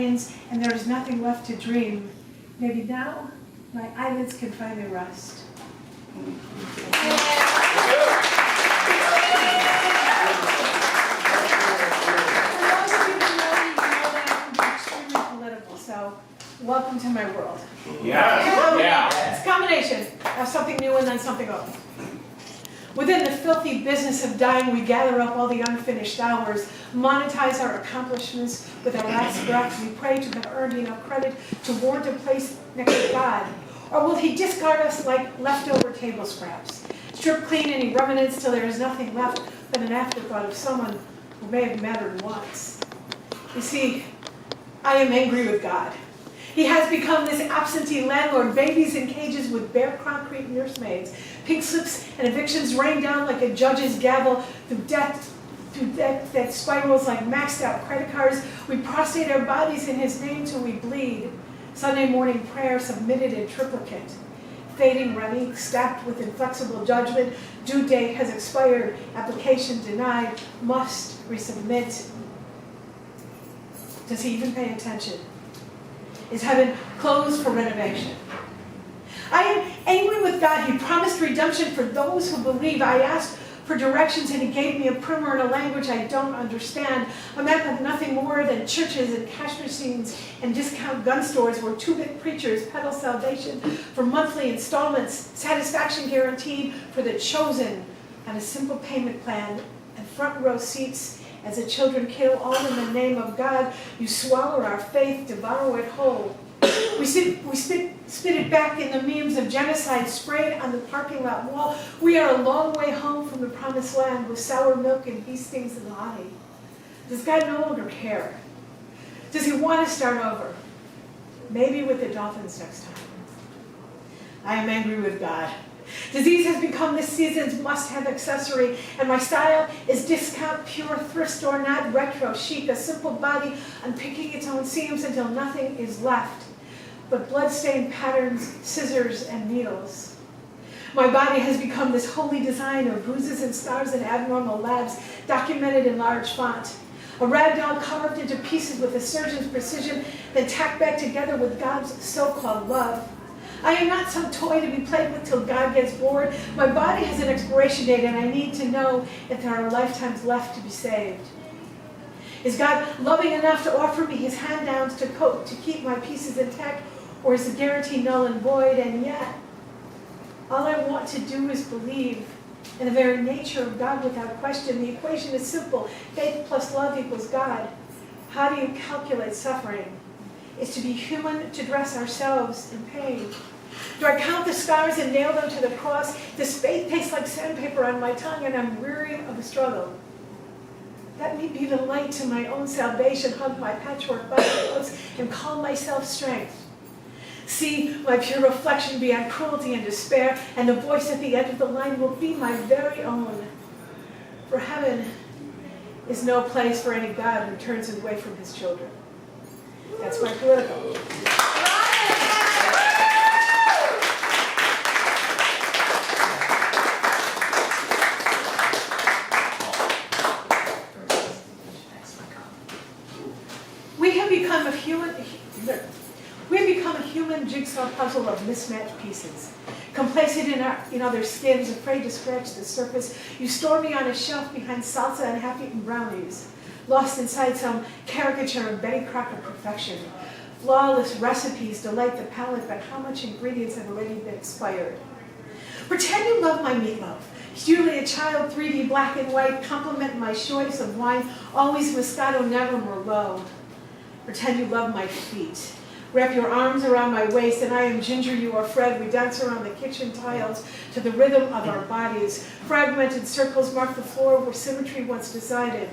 and there is nothing left to dream. Maybe now my eyelids can finally rest. So, welcome to my world. Yeah. It's a combination of something new and then something old. Within the filthy business of dying, we gather up all the unfinished hours, monetize our accomplishments with our last breath. We pray to have earned enough credit to warrant a place next to God. Or will He discard us like leftover table scraps, strip clean any remnants till there is nothing left but an afterthought of someone who may have mattered once? You see, I am angry with God. He has become this absentee landlord, babies in cages with bare concrete nursemaids. Pink slips and evictions rain down like a judge's gavel through debt that spirals like maxed out credit cards. We prostrate our bodies in His name till we bleed. Sunday morning prayer submitted in triplicate. Fading running, stacked with inflexible judgment. Due date has expired, application denied, must resubmit. Does He even pay attention? Is heaven closed for renovation? I am angry with God. He promised redemption for those who believe. I asked for directions and He gave me a primer in a language I don't understand. A map of nothing more than churches and cash machines and discount gun stores where two-bit preachers peddle salvation for monthly installments, satisfaction guaranteed for the chosen, and a simple payment plan and front row seats. As the children kill all in the name of God, you swallow our faith, devour it whole. We spit it back in the memes of genocide sprayed on the parking lot wall. We are a long way home from the promised land with sour milk and bee stings and honey. Does God no longer care? Does He want to start over? Maybe with the dolphins next time. I am angry with God. Disease has become this season's must-have accessory, and my style is discount, pure thrift store, not retro chic, a simple body unpicking its own seams until nothing is left but blood-stained patterns, scissors, and needles. My body has become this holy design of bruises and scars and abnormal labs, documented in large font. A rag doll carved into pieces with a surgeon's precision, then tacked back together with God's so-called love. I am not some toy to be played with till God gets bored. My body has an expiration date, and I need to know if there are lifetimes left to be saved. Is God loving enough to offer me His hand-downs to keep my pieces intact, or is the guarantee null and void? And yet, all I want to do is believe in the very nature of God without question. The equation is simple. Faith plus love equals God. How do you calculate suffering? It's to be human, to dress ourselves in pain. Do I count the scars and nail them to the cross? Does faith taste like sandpaper on my tongue and I'm weary of the struggle? Let me be the light to my own salvation, hug my patchwork bicycles, and call myself strength. See my pure reflection beyond cruelty and despair, and the voice at the end of the line will be my very own. For heaven is no place for any God who turns away from His children. That's my political. We have become a human jigsaw puzzle of mismatched pieces. Complacent in other skins, afraid to scratch the surface. You store me on a shelf behind salsa and half-eaten brownies. Lost inside some caricature of Betty Crocker perfection. Flawless recipes delight the palate, but how much ingredients have already been expired? Pretend you love my meatloaf. Usually a child, 3D black and white, compliment my choice of wine, always Moscato, never Merlot. Pretend you love my feet. Wrap your arms around my waist, and I am Ginger, you are Fred. We dance around the kitchen tiles to the rhythm of our bodies. Fragmented circles mark the floor where symmetry once decided.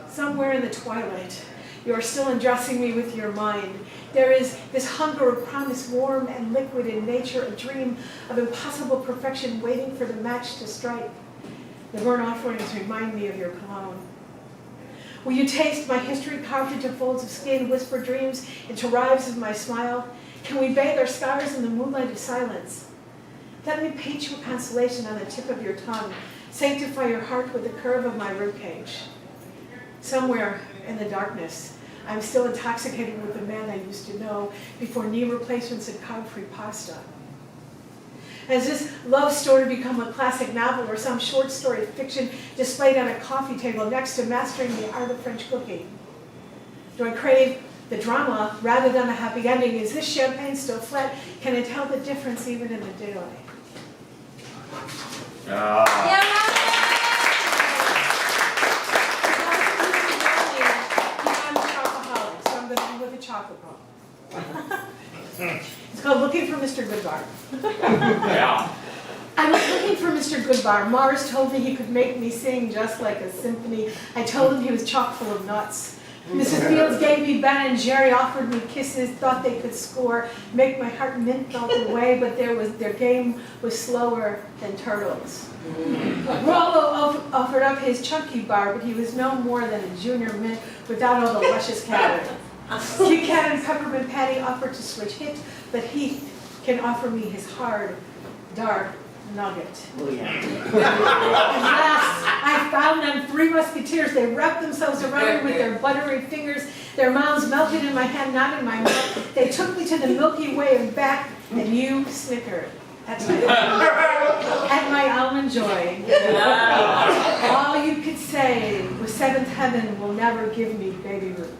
Somewhere in the twilight, you are still undressing me with your mind. There is this hunger of promise, warm and liquid in nature, a dream of impossible perfection waiting for the match to strike. The burnt offerings remind me of your cologne. Will you taste my history carved into folds of skin, whisper dreams into rhymes of my smile? Can we bathe our scars in the moonlight of silence? Let me paint you a constellation on the tip of your tongue, sanctify your heart with the curve of my ribcage. Somewhere in the darkness, I'm still intoxicated with the man I used to know before knee replacements and carb-free pasta. Has this love story become a classic novel or some short story fiction displayed on a coffee table next to Mastering the Art of French Cooking? Do I crave the drama rather than a happy ending? Is this champagne still flat? Can I tell the difference even in the daylight? I'm a chocoholic, so I'm going to end with a chocolate bar. It's called Looking for Mr. Goodbar. Yeah. I was looking for Mr. Goodbar. Mars told me he could make me sing just like a symphony. I told him he was chock full of nuts. Mrs. Fields gave me Ben and Jerry, offered me kisses, thought they could score, make my heart mint melt away, but their game was slower than turtles. Rollo offered up his chunky bar, but he was no more than a junior mint without all the luscious calories. Kit Kat and Peppermint Patty offered to switch hits, but Heath can offer me his hard, dark nugget. And last, I found them, three musketeers. They wrapped themselves around me with their buttery fingers. Their mouths melted in my hand, not in my mouth. They took me to the Milky Way and back, and you snickered at my almond joy. All you could say was Seventh Heaven will never give me baby Ruth.